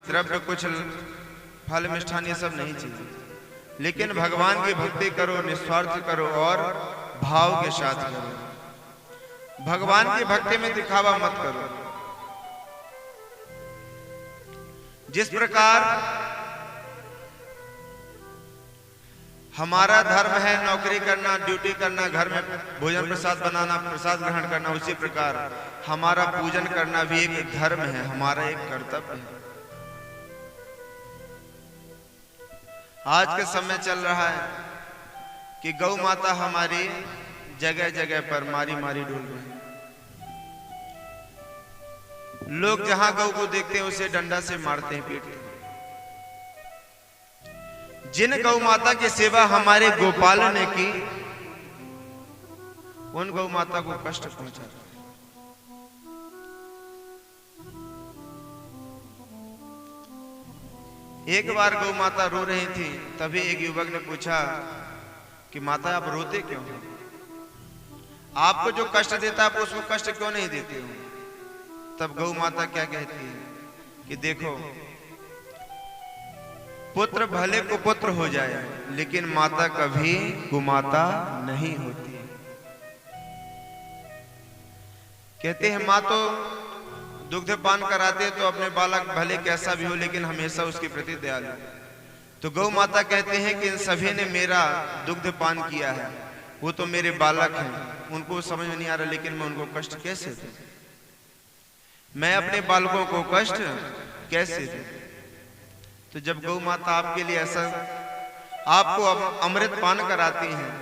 द्रव्य कुछ फल मिष्ठान ये सब नहीं चाहिए, लेकिन भगवान की भक्ति करो, निस्वार्थ करो और भाव के साथ करो। भगवान की भक्ति में दिखावा मत करो। जिस प्रकार हमारा धर्म है नौकरी करना, ड्यूटी करना, घर में भोजन प्रसाद बनाना, प्रसाद ग्रहण करना, उसी प्रकार हमारा पूजन करना भी एक धर्म है, हमारा एक कर्तव्य है। आज के समय चल रहा है कि गौ माता हमारी जगह जगह पर मारी मारी डोल रही है। लोग जहां गौ को देखते हैं उसे डंडा से मारते हैं, पीटते हैं। जिन गौ माता की सेवा हमारे गोपाल ने की, उन गौ माता को कष्ट पहुंचा। एक बार गौ माता रो रही थी, तभी एक युवक ने पूछा कि माता आप रोते क्यों हो? आपको जो कष्ट देता है आप उसको कष्ट क्यों नहीं देते हो? तब गौ माता क्या कहती है कि देखो, पुत्र भले कुपुत्र हो जाए, लेकिन माता कभी कुमाता नहीं होती। कहते हैं माँ तो दुग्धपान कराते तो अपने बालक भले कैसा भी हो, लेकिन हमेशा उसके प्रति दयालु। तो गौ माता कहते हैं कि इन सभी ने मेरा दुग्धपान किया है, वो तो मेरे बालक हैं, उनको समझ में नहीं आ रहा, लेकिन मैं उनको कष्ट कैसे दूं? मैं अपने बालकों को कष्ट कैसे दूं? तो जब गौ माता आपके लिए ऐसा आपको अमृत पान कराती हैं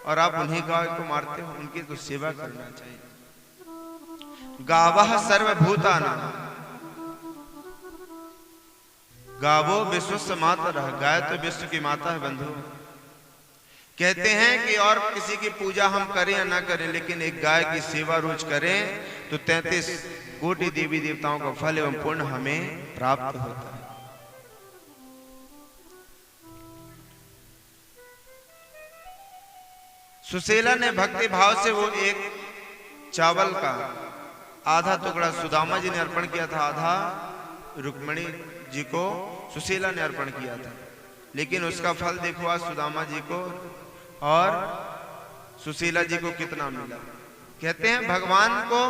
और आप उन्हीं गाय को मारते हो, उनकी तो सेवा करना चाहिए। गावः सर्वभूतानां, गावो विश्वस्य मातरः, गाय तो विश्व की माता है बंधु। कहते हैं कि और किसी की पूजा हम करें या ना करें, लेकिन एक गाय की सेवा रोज करें तो 33 कोटि देवी देवताओं का फल एवं पुण्य हमें प्राप्त होता है। सुशीला ने भक्ति भाव से वो एक चावल का आधा टुकड़ा सुदामा जी ने अर्पण किया था, आधा रुक्मिणी जी को सुशीला ने अर्पण किया था, लेकिन उसका फल देखो आज सुदामा जी को और सुशीला जी को कितना मिला। कहते हैं भगवान को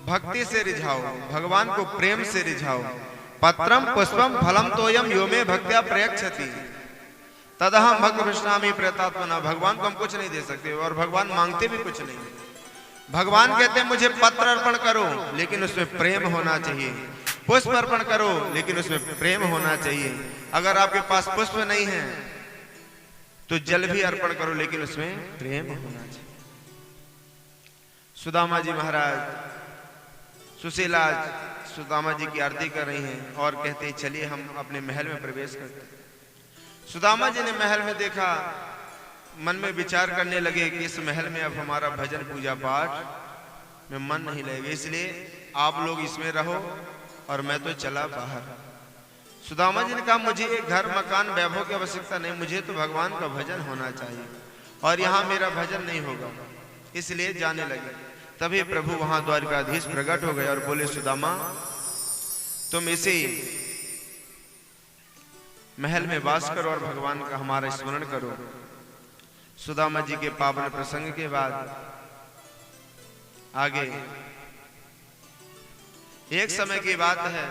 भक्ति से रिझाओ, भगवान को प्रेम से रिझाओ। पत्रम पुष्पम फलम तोयम यो मे भक्त्या प्रयच्छति तदहम भक्त कृष्णामि प्रयतात्मना। भगवान को हम कुछ नहीं दे सकते और भगवान मांगते भी कुछ नहीं। भगवान कहते हैं मुझे पत्र अर्पण करो, लेकिन उसमें प्रेम होना चाहिए। पुष्प अर्पण करो, लेकिन उसमें प्रेम होना चाहिए। अगर आपके पास पुष्प नहीं है तो जल भी अर्पण करो, लेकिन उसमें प्रेम होना चाहिए। सुदामा जी महाराज सुशीला सुदामा जी की आरती कर रही हैं और कहते हैं चलिए हम अपने महल में प्रवेश करते हैं। सुदामा जी ने महल में देखा, मन में विचार करने लगे कि इस महल में अब हमारा भजन पूजा पाठ में मन नहीं लगेगा, इसलिए आप लोग इसमें रहो और मैं तो चला बाहर। सुदामा जी ने कहा मुझे एक घर मकान वैभव की आवश्यकता नहीं, मुझे तो भगवान का भजन होना चाहिए और यहाँ मेरा भजन नहीं होगा, इसलिए जाने लगे। तभी प्रभु वहां द्वारकाधीश प्रकट हो गए और बोले सुदामा तुम इसी महल में वास करो और भगवान का हमारा स्मरण करो। सुदामा जी के पावन प्रसंग के बाद आगे एक समय की बात है,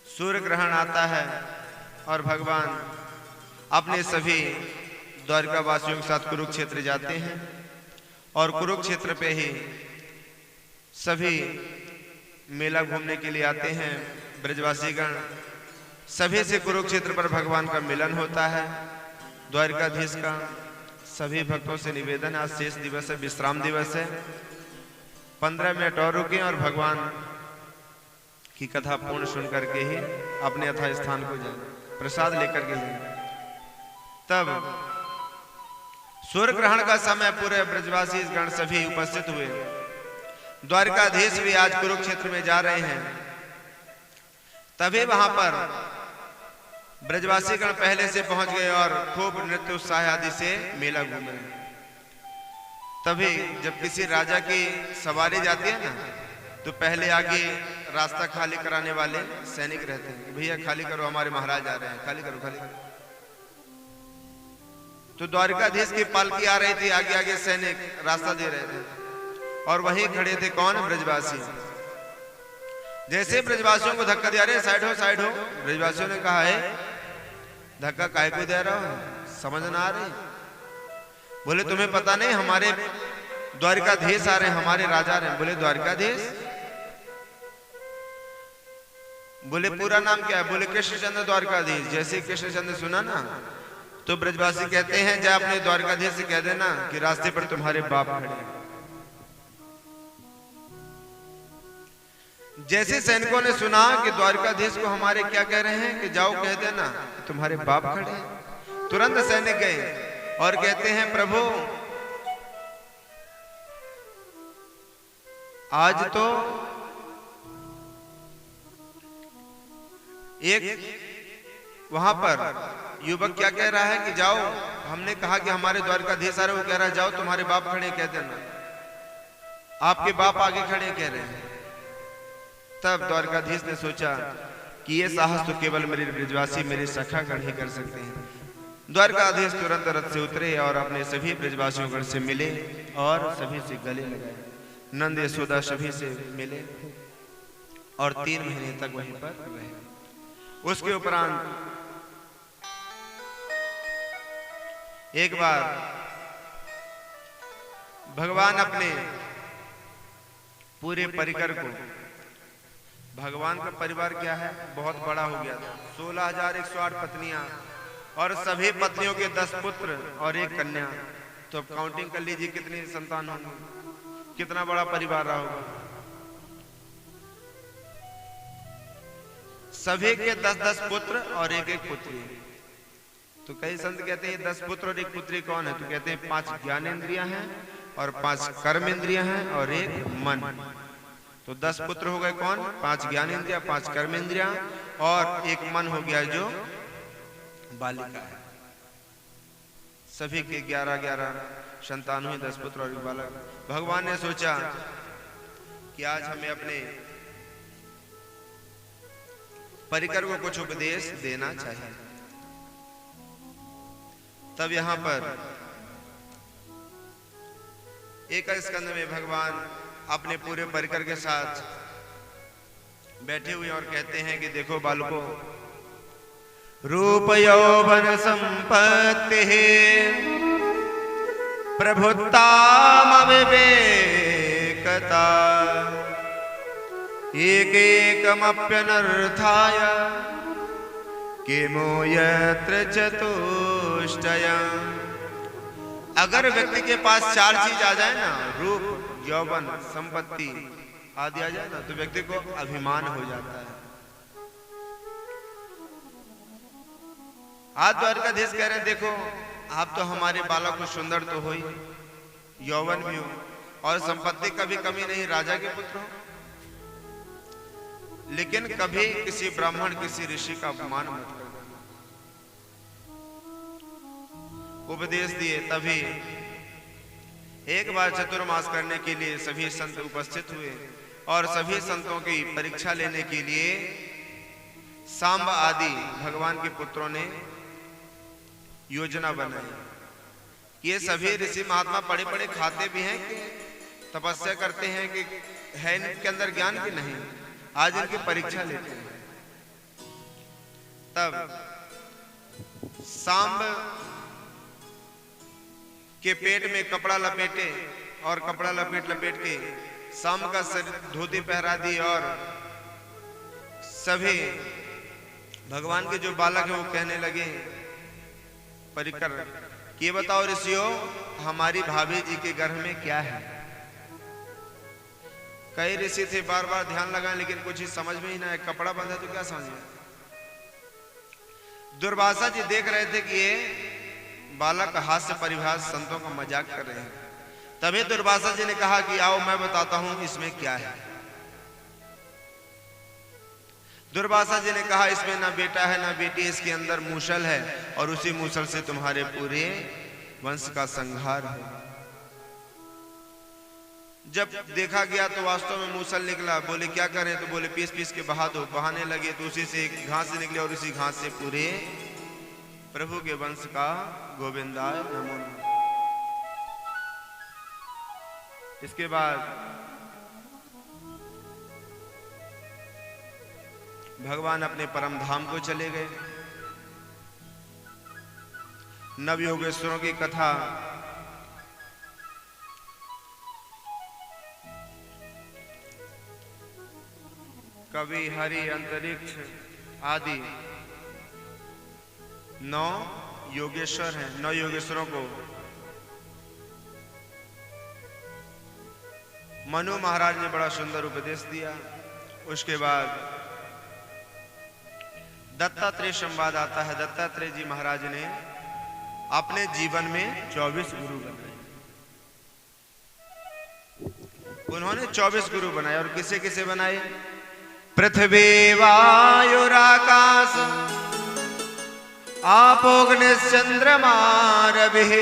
सूर्य ग्रहण आता है और भगवान अपने सभी द्वारका वासियों के साथ कुरुक्षेत्र जाते हैं और कुरुक्षेत्र पे ही सभी मेला घूमने के लिए आते हैं। ब्रजवासीगण सभी से कुरुक्षेत्र पर भगवान का मिलन होता है। द्वारकाधीश का सभी भक्तों से निवेदन, आज शेष दिवस है, विश्राम दिवस है, 15 मिनट और रुकें और भगवान की कथा पूर्ण सुन करके ही अपने यथा स्थान को जाए, प्रसाद लेकर के जाए। तब सूर्य ग्रहण का समय, पूरे ब्रजवासी गण सभी उपस्थित हुए। द्वारकाधीश भी आज कुरुक्षेत्र में जा रहे हैं। तभी वहां पर ब्रजवासी गण पहले से पहुंच गए और खूब नृत्य उत्साह आदि से मेला घूम रहे। तभी जब किसी राजा की सवारी जाती है ना, तो पहले आगे रास्ता खाली कराने वाले सैनिक रहते हैं, भैया खाली करो, हमारे महाराज आ रहे हैं, खाली करो खाली करो। तो द्वारकाधीश की पालकी आ रही थी, आगे आगे सैनिक रास्ता दे रहे थे और वहीं खड़े थे कौन? ब्रजवासी। जैसे ब्रजवासियों को धक्का दिया, रहे साइड हो साइड हो। ब्रजवासियों ने कहा है धक्का काहे को दे रहा हो, समझ ना आ रही? बोले तुम्हें पता नहीं हमारे द्वारकाधीश आ रहे हैं, हमारे राजा आ रहे हैं। बोले द्वारकाधीश? बोले पूरा नाम क्या है? बोले कृष्णचंद्र द्वारकाधीश। जैसे कृष्णचंद्र सुना ना तो ब्रजवासी कहते हैं जा अपने द्वारकाधीश से कह देना कि रास्ते पर तुम्हारे बाप खड़े हैं। जैसे सैनिकों ने सुना कि द्वारकाधीश को हमारे क्या कह रहे हैं कि जाओ कह देना तुम्हारे बाप खड़े हैं, तुरंत सैनिक गए और कहते हैं प्रभु आज तो एक वहां पर युवक क्या कह रहा है कि जाओ, हमने कहा कि हमारे द्वारकाधीश आ रहे, वो कह रहा है जाओ तुम्हारे बाप खड़े कह देना, आपके बाप आगे खड़े कह रहे हैं। तब द्वारकाधीश ने सोचा कि ये साहस तो केवल मेरे ब्रजवासी मेरे सखागण ही कर सकते हैं। द्वारकाधीश तुरंत रथ से उतरे और अपने सभी ब्रजवासियों गण से मिले और सभी से गले लगाए। नंद यशोदा सभी से मिले और 3 महीने तक वहीं पर रहे। उसके उपरांत एक बार भगवान अपने पूरे परिकर को, भगवान का परिवार क्या है बहुत बड़ा हो गया था, 16,108 पत्नियां और सभी पत्नियों के 10 पुत्र और 1 कन्या। तो अब काउंटिंग कर लीजिए कितनी संतान होंगे, कितना बड़ा परिवार रहा होगा। सभी के 10-10 पुत्र और 1-1 पुत्री। तो कई संत कहते हैं 10 पुत्र और 1 पुत्री कौन है? तो कहते हैं 5 ज्ञानेंद्रियां हैं और 5 कर्मेंद्रियां हैं और 1 मन। तो 10 पुत्र हो गए कौन? 5 ज्ञानेंद्रियां, 5 कर्मेंद्रियां और 1 मन हो गया जो बालिका है। सभी के 11-11 संतान हुए, 10 पुत्र और 1 बालक। भगवान ने सोचा कि आज हमें अपने परिकर को कुछ उपदेश देना चाहिए। तब यहां पर एक स्कंद में भगवान अपने पूरे परिकर के साथ बैठे हुए और कहते हैं कि देखो बालकों, रूप यौवन संपत्ति प्रभुत्ताम विवेकता एकैकमप्यनर्थाय किमो यत्र चतुष्टयम्। अगर व्यक्ति के पास 4 चीज आ जाए ना, रूप यौवन संपत्ति आदि आ जाए ना, तो व्यक्ति को अभिमान हो जाता है। आज द्वारकाधीश कह रहे हैं देखो आप तो हमारे बालक को सुंदर तो हो ही, यौवन भी हो और संपत्ति का भी कमी नहीं, राजा के पुत्र हो, लेकिन कभी किसी ब्राह्मण किसी ऋषि का अपमान मत कर देना। उपदेश दिए। तभी एक बार चतुर्मास करने के लिए सभी संत उपस्थित हुए और सभी संतों की परीक्षा लेने के लिए सांब आदि भगवान के पुत्रों ने योजना बनाई। ये सभी ऋषि महात्मा बड़े बड़े खाते भी हैं कि तपस्या करते हैं कि है इनके अंदर ज्ञान की नहीं, आज इनकी परीक्षा लेते हैं। तब सांब के पेट में कपड़ा लपेटे और कपड़ा लपेट के सांब का धोती पहरा दी और सभी भगवान के जो बालक है वो कहने लगे परिकर ये बताओ ऋषियों हमारी भाभी जी के गर्भ में क्या है? कई ऋषि थे बार बार ध्यान लगाएं लेकिन कुछ ही समझ में ही ना है, कपड़ा बंधा तो क्या समझ में। दुर्वासा जी देख रहे थे कि ये बालक हास्य परिभाष संतों का मजाक कर रहे हैं। तभी दुर्वासा जी ने कहा कि आओ मैं बताता हूं इसमें क्या है। दुर्वासा जी ने कहा इसमें ना बेटा है ना बेटी, इसके अंदर मूसल है और उसी मूसल से तुम्हारे पूरे वंश का संहार है। जब देखा गया तो वास्तव में मूसल निकला। बोले क्या करें? तो बोले पीस पीस के बहा दो। बहाने लगे तो उसी से एक घास निकले और उसी घास से पूरे प्रभु के वंश का गोविंदाय नमो नमः। इसके बाद भगवान अपने परम धाम को चले गए। नव योगेश्वरों की कथा कवि हरि अंतरिक्ष आदि 9 योगेश्वर हैं। 9 योगेश्वरों को मनु महाराज ने बड़ा सुंदर उपदेश दिया। उसके बाद दत्तात्रेय संवाद आता है। दत्तात्रेय जी महाराज ने अपने जीवन में 24 गुरु बनाए। उन्होंने 24 गुरु बनाए। और किसे किसे बनाए? पृथ्वी वायुराकाश आपोग्निश्चंद्रमा रविः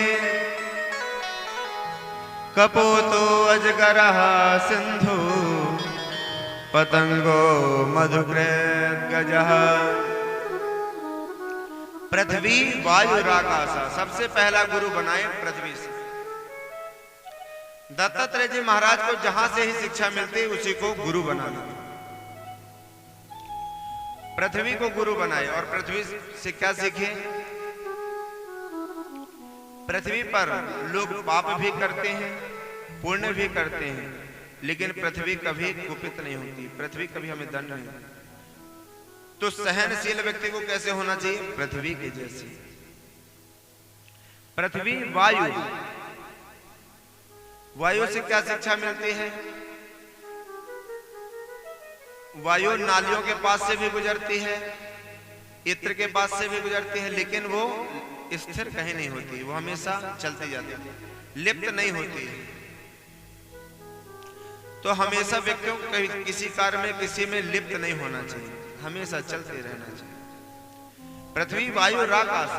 कपोतो अजगरः सिंधु पतंगो मधुकृत गजः। पृथ्वी वायु आकाश, सबसे पहला गुरु बनाए पृथ्वी से। दत्तात्रेय जी महाराज को जहां से ही शिक्षा मिलती उसी को गुरु बनाना। पृथ्वी को गुरु बनाए और पृथ्वी से क्या सीखे? पृथ्वी पर लोग पाप भी करते हैं, पुण्य भी करते हैं, लेकिन पृथ्वी कभी कुपित नहीं होती, पृथ्वी कभी हमें दंड नहीं देती। तो सहनशील व्यक्ति को कैसे होना चाहिए? पृथ्वी के जैसे। पृथ्वी वायु, वायु से क्या शिक्षा मिलती है? वायु नालियों के पास से भी गुजरती है, इत्र के पास से भी गुजरती है, लेकिन वो स्थिर कहीं नहीं होती, वो हमेशा चलती जाती है, लिप्त नहीं होती है। तो हमेशा व्यक्तियों को किसी कार्य में किसी में लिप्त नहीं होना चाहिए, हमेशा चलते रहना चाहिए। पृथ्वी वायु आकाश,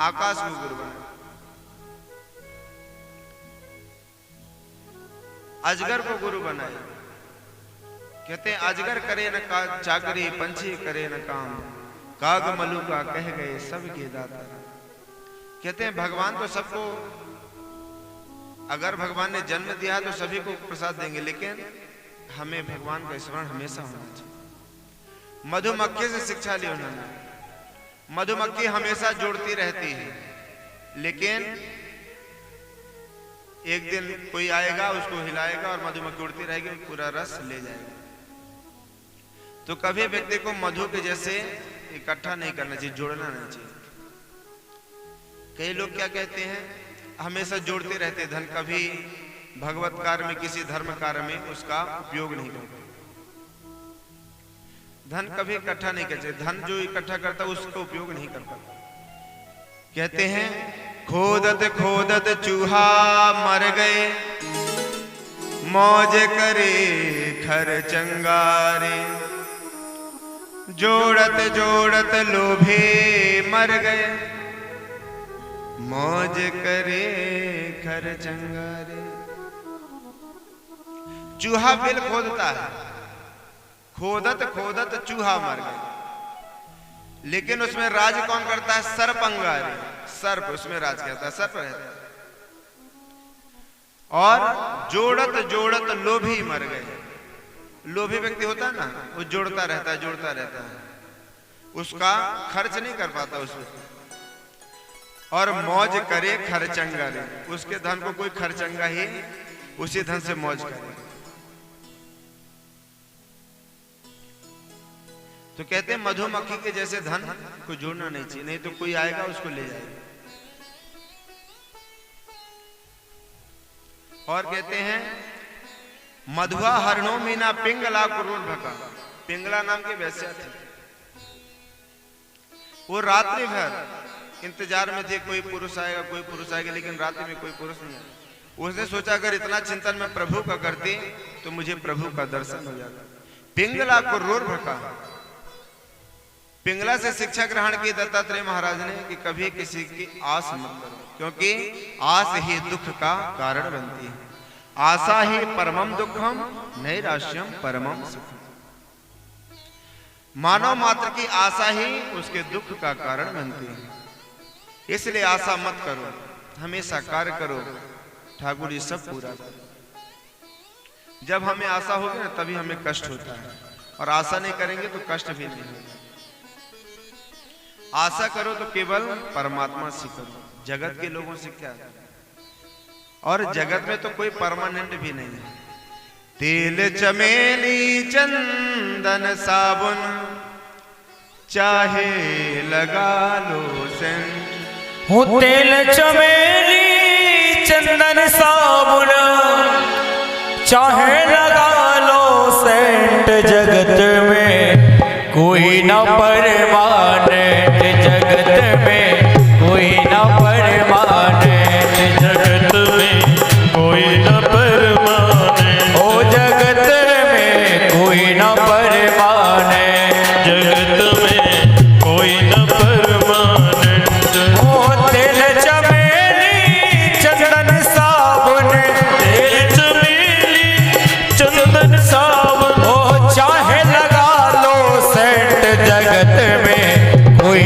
आकाश को गुरु बना। अजगर को गुरु बनाया। कहते हैं अजगर करे न चाकरी, पंछी करे न काम, काग मलुका कह गए सबके दाता। कहते हैं भगवान तो सबको, अगर भगवान ने जन्म दिया तो सभी को प्रसाद देंगे, लेकिन हमें भगवान का स्मरण हमेशा होना चाहिए। मधुमक्खी से शिक्षा ली उन्होंने। मधुमक्खी हमेशा जोड़ती रहती है, लेकिन एक दिन कोई आएगा उसको हिलाएगा और मधुमक्खी उड़ती रहेगी, पूरा रस ले जाएगा। तो कभी व्यक्ति को मधु के जैसे इकट्ठा नहीं करना चाहिए, जोड़ना नहीं चाहिए। कई लोग क्या कहते हैं, हमेशा जोड़ते रहते, धन कभी भगवत कार्य में, किसी धर्म कार्य में उसका उपयोग नहीं करते। धन कभी इकट्ठा नहीं करते, धन जो इकट्ठा करता है उसका उपयोग नहीं करता। कहते हैं खोदत खोदत चूहा मर गए, मौज करे खर चंगारे, जोड़त जोड़त लोभे मर गए, मौज करे खर चंगारे। चूहा बिल खोदता है, खोदत खोदत चूहा मर गया, लेकिन उसमें राज कौन करता है? सर्प अंगारे, सर्प उसमें राज करता है, सर्प रहता है। और जोड़त जोड़त लोभी मर गए। लोभी व्यक्ति होता है ना, वो जोड़ता रहता है, जोड़ता रहता है, उसका खर्च नहीं कर पाता उसमें। और मौज करे खर्चंगा रे, उसके धन को कोई खर्चंगा ही उसी धन से मौज करे। तो कहते हैं मधुमक्खी के जैसे धन को जोड़ना नहीं चाहिए, नहीं तो कोई आएगा उसको ले जाएगा। और कहते हैं मधुआ हरणों मीना पिंगला कुरूर भका। पिंगला नाम की वैश्या थी, वो रात्रि भर इंतजार में थे, कोई पुरुष आएगा कोई पुरुष आएगा, लेकिन रात्रि में कोई पुरुष नहीं आया। उसने सोचा अगर इतना चिंतन में प्रभु का करती तो मुझे प्रभु का दर्शन हो जाता। पिंगला कुरूर भका। पिंगला से शिक्षा ग्रहण की दत्तात्रेय महाराज ने कि कभी किसी की आस मत करो, क्योंकि आस ही दुख का कारण बनती है। आशा ही परमम दुखम नैराश्यम परमम सुखम। मानव मात्र की आशा ही उसके दुख का कारण बनती है। इसलिए आशा मत करो, हमेशा कार्य करो, ठाकुर जी सब पूरा करो। जब हमें आशा होगी ना तभी हमें कष्ट होता है, और आशा नहीं करेंगे तो कष्ट भी नहीं होगा। आशा करो तो केवल परमात्मा से करो, जगत के लोगों से क्या। और जगत में तो कोई परमानेंट भी नहीं है। तेल चमेली चंदन साबुन चाहे लगा लो सेंट। हो तेल चमेली चंदन साबुन चाहे लगा लो सेंट। जगत में कोई न परमानेंट, जगत में कोई न परमानेंट, जगत में कोई न परमानेंट। ओ जगत में कोई न परमानेंट, जगत में कोई न परमानेंट। ओ तेल चमेली चंदन साबुन, तेल चमेली चंदन साबुन ओ चाहे लगा लो सेंट। जगत में कोई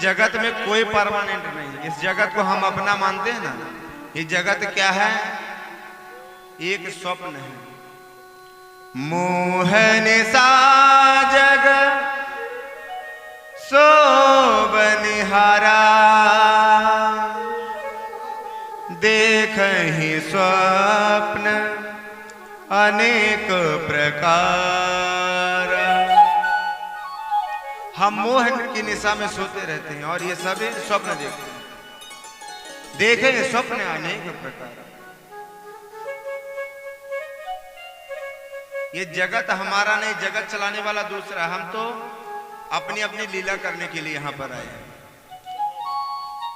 जगत में कोई परमानेंट नहीं है। इस जगत को हम अपना मानते हैं ना, ये जगत क्या है? एक स्वप्न है। मोहन सा जग सो बनिहारा, देख ही स्वप्न अनेक प्रकार। हम मोहन की निशा में सोते रहते हैं और ये सभी स्वप्न देखते हैं। देखें स्वप्न अनेक प्रकार। ये जगत हमारा नहीं, जगत चलाने वाला दूसरा। हम तो अपनी अपनी लीला करने के लिए यहां पर आए हैं।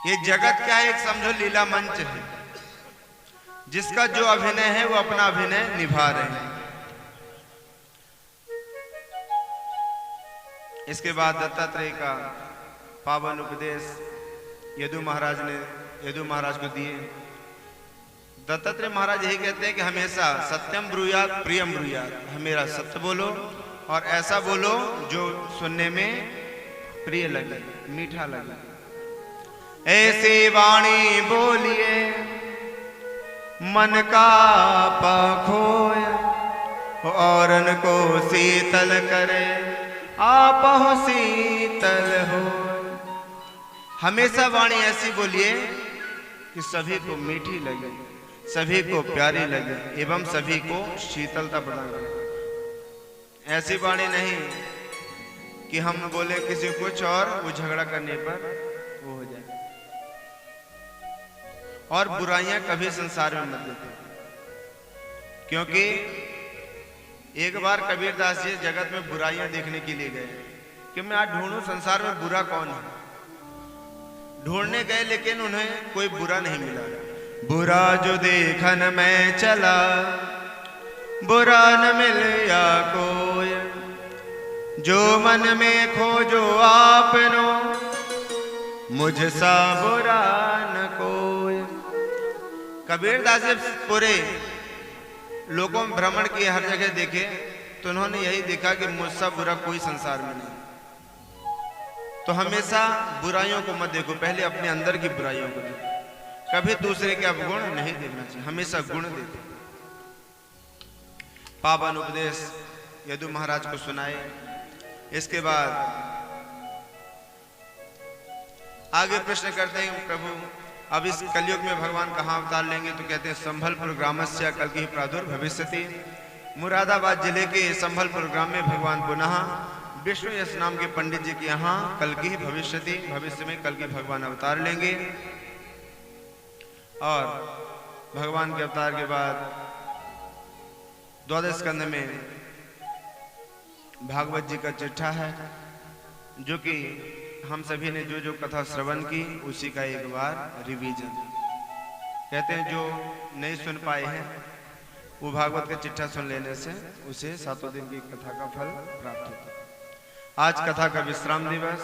ये जगत क्या है? एक समझो लीला मंच है, जिसका जो अभिनय है वो अपना अभिनय निभा रहे हैं। इसके बाद दत्तात्रेय का पावन उपदेश यदु महाराज को दिए। दत्तात्रेय महाराज यही कहते हैं कि हमेशा सत्यम ब्रूयात प्रियम ब्रूयात, हमेशा सत्य बोलो और ऐसा बोलो जो सुनने में प्रिय लगे, मीठा लगे। ऐसी वाणी बोलिए मन का पखोया, औरन को शीतल करे आप हो शीतल हो। हमेशा वाणी ऐसी बोलिए कि सभी को मीठी लगे, सभी को प्यारी लगे एवं सभी को शीतलता प्रदान करे। ऐसी वाणी नहीं कि हम बोले किसी कुछ और वो झगड़ा करने पर वो हो जाए। और बुराइयां कभी संसार में मत देते, क्योंकि एक बार कबीरदास जी जगत में बुराइयां देखने के लिए गए कि मैं आज ढूंढूं संसार में बुरा कौन है। ढूंढने गए लेकिन उन्हें कोई बुरा नहीं मिला। बुरा जो देखन में चला, बुरा न मिलया कोई, जो मन में खोजो आपनो, मुझसा बुरा न कोई। कबीरदास जी पूरे लोगों में भ्रमण किए, हर जगह देखे तो उन्होंने यही देखा कि मुझसा बुरा कोई संसार में नहीं। तो हमेशा बुराइयों को मत देखो, पहले अपने अंदर की बुराइयों को देखो। कभी दूसरे के अवगुण नहीं देखना चाहिए, हमेशा गुण देखो। पावन उपदेश यदु महाराज को सुनाए। इसके बाद आगे प्रश्न करते हैं, प्रभु अब इस कलयुग में भगवान कहाँ अवतार लेंगे? तो कहते हैं संभलपुर ग्रामस्य कल्कि प्रादुर्भविष्यति। मुरादाबाद जिले के संभलपुर ग्राम में भगवान पुनः विष्णु यश नाम के पंडित जी के यहाँ कल्कि भविष्यति, भविष्य में कल्कि भगवान अवतार लेंगे। और भगवान के अवतार के बाद 12वें स्कंद में भागवत जी का चिट्ठा है, जो कि हम सभी ने जो जो कथा श्रवण की उसी का एक बार रिवीजन। कहते हैं जो नहीं सुन पाए हैं वो भागवत का चिट्ठा सुन लेने से उसे 7 दिन की कथा का फल प्राप्त होता है। आज कथा का विश्राम दिवस,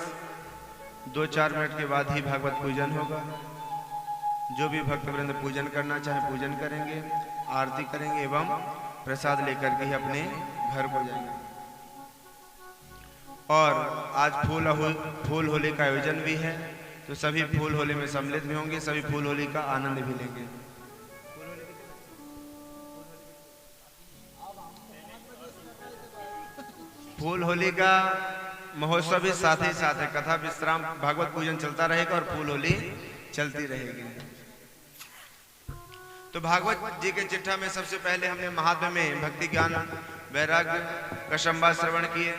2-4 मिनट के बाद ही भागवत पूजन होगा। जो भी भक्त वृंद पूजन करना चाहे पूजन करेंगे, आरती करेंगे एवं प्रसाद लेकर के ही अपने घर को जाएंगे। और आज फूल होली का आयोजन भी है, तो सभी फूल होली में सम्मिलित भी होंगे, सभी फूल होली का आनंद भी लेंगे। फूल होली का महोत्सव भी साथ ही साथ है। कथा विश्राम भागवत पूजन चलता रहेगा और फूल होली चलती रहेगी। तो भागवत जी के चिट्ठा में सबसे पहले हमने महात्म्य में भक्ति ज्ञान वैराग्य का संवाद श्रवण किए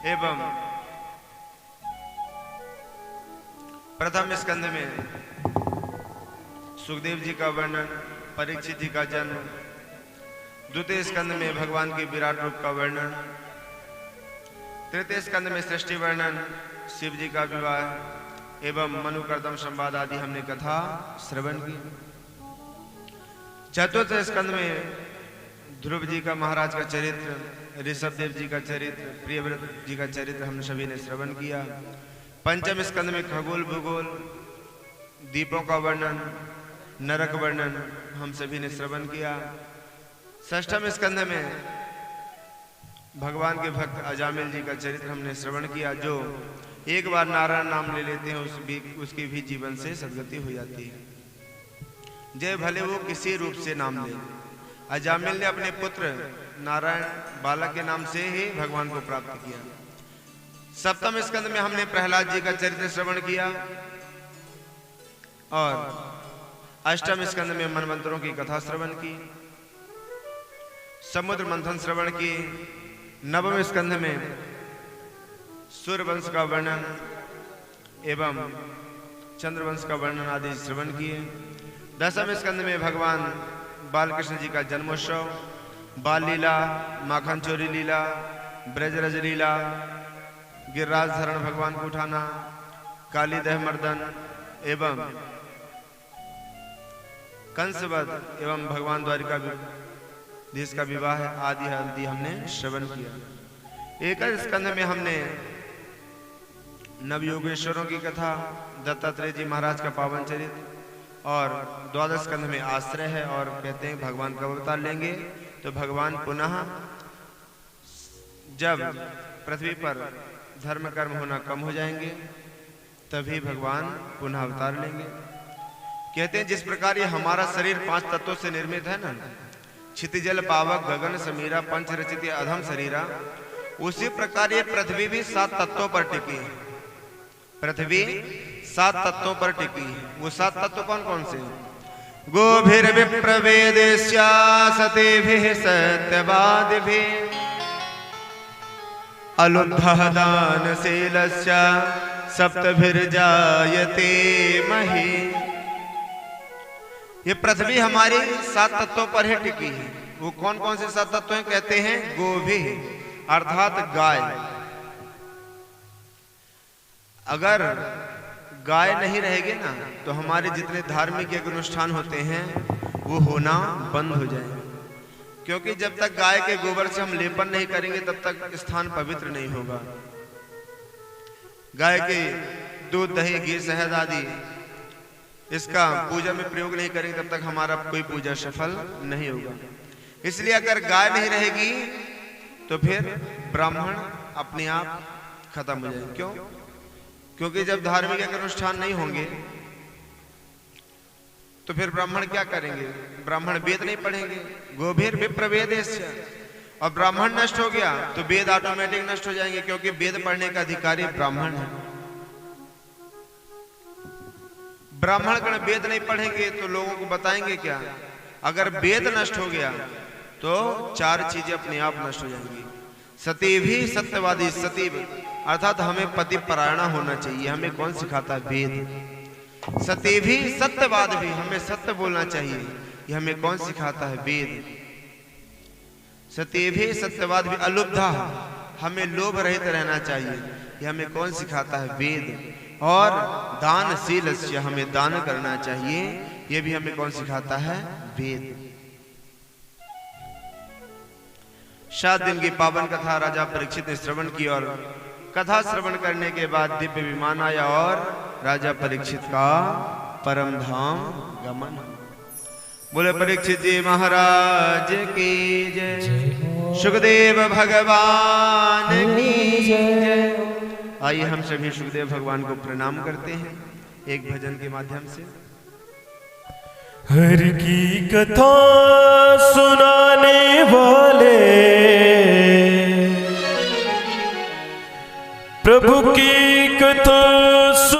एवं प्रथम स्कंद में सुखदेव जी का वर्णन, परीक्षित जी का जन्म, द्वितीय स्कंद में भगवान के विराट रूप का वर्णन, तृतीय स्कंद में सृष्टि वर्णन, शिव जी का विवाह एवं मनुकर्दम संवाद आदि हमने कथा श्रवण की। चतुर्थ स्कंद में ध्रुव जी का महाराज का चरित्र, ऋषभ देव जी का चरित्र, प्रियव्रत जी का चरित्र हम सभी ने श्रवण किया। पंचम स्कंद में खगोल भूगोल, दीपों का वर्णन, नरक वर्णन हम सभी ने श्रवण किया। षष्ठम स्कंद में भगवान के भक्त अजामिल जी का चरित्र हमने श्रवण किया, जो एक बार नारायण नाम ले लेते हैं उसकी भी जीवन से सदगति हो जाती है। जय भले वो किसी रूप से नाम ले। अजामिल ने अपने पुत्र नारायण बालक के नाम से ही भगवान को प्राप्त किया। सप्तम स्कंद में हमने प्रहलाद जी का चरित्र श्रवण किया और अष्टम स्कंद में मनवंतरों की कथा श्रवण की, समुद्र मंथन श्रवण की। नवम स्कंद में सूर्यवंश का वर्णन एवं चंद्रवंश का वर्णन आदि श्रवण किए। दसम स्कंद में भगवान बालकृष्ण जी का जन्मोत्सव, बाल लीला, माखन चोरी लीला, ब्रजरज लीला, गिरिराज धरण भगवान को उठाना, काली दह मर्दन एवं कंसवध एवं भगवान द्वारिकाधीश का विवाह आदि हमने श्रवण किया। एक स्कंद में हमने नवयोगेश्वरों की कथा, दत्तात्रेय जी महाराज का पावन चरित्र और द्वादश स्कंद में आश्रय है और कहते हैं भगवान कब अवतार लेंगे, तो भगवान पुनः जब पृथ्वी पर धर्म कर्म होना कम हो जाएंगे तभी भगवान पुनः अवतार लेंगे। कहते हैं जिस प्रकार ये हमारा शरीर 5 तत्वों से निर्मित है ना, क्षितिजल पावक गगन समीरा पंच रचित अधम शरीरा, उसी प्रकार ये पृथ्वी भी 7 तत्वों पर टिकी है। पृथ्वी 7 तत्वों पर टिकी है। वो 7 तत्व कौन कौन से? गोभिर विप्रवेदेस्या सतेभिः सत्यवादिभिः अलुब्धः दानशीलस्य सप्तभिर्जायते मही। ये पृथ्वी हमारी 7 तत्वों पर ही टिकी है। वो कौन कौन से 7 तत्व हैं? कहते हैं गोभी अर्थात गाय। अगर गाय नहीं रहेगी ना तो हमारे जितने धार्मिक अनुष्ठान होते हैं वो होना बंद हो जाएंगे, क्योंकि जब तक गाय के गोबर से हम लेपन नहीं करेंगे तब तक स्थान पवित्र नहीं होगा। गाय के दूध दही घी शहद आदि इसका पूजा में प्रयोग नहीं करेंगे तब तक हमारा कोई पूजा सफल नहीं होगा। इसलिए अगर गाय नहीं रहेगी तो फिर ब्राह्मण अपने आप खत्म हो जाएंगे। क्यों? क्योंकि जब धार्मिक अनुष्ठान नहीं होंगे तो फिर ब्राह्मण क्या करेंगे? ब्राह्मण वेद नहीं पढ़ेंगे। गोभीर विप्रवेदेस्य, और ब्राह्मण नष्ट हो गया तो वेद ऑटोमेटिक नष्ट हो जाएंगे, क्योंकि वेद पढ़ने का अधिकारी ब्राह्मण है। ब्राह्मण गण वेद नहीं पढ़ेंगे तो लोगों को बताएंगे क्या? अगर वेद नष्ट हो गया तो 4 चीजें अपने आप नष्ट हो जाएंगी। सती भी सत्यवादी, सती अर्थात हमें पति परायणा होना चाहिए। हमें कौन सिखाता है? वेद। सती भी सत्यवाद भी, हमें सत्य बोलना चाहिए। ये हमें कौन सिखाता है? वेद। सती भी सत्यवाद भी अलुब्धा, हमें लोभ रहित रहना चाहिए। ये हमें कौन सिखाता है? वेद। और दानशील, हमें दान करना चाहिए। ये भी हमें कौन सिखाता है? वेद। 7 दिन की पावन कथा राजा परीक्षित ने श्रवण की और कथा श्रवण करने के बाद दिव्य विमान आया और राजा परीक्षित का परम धाम गमन। बोले परीक्षित जी महाराज की जय, सुखदेव भगवान की जय। आइए हम सभी सुखदेव भगवान को प्रणाम करते हैं एक भजन के माध्यम से। हर की कथा सुनाने वाले, प्रभु की कथा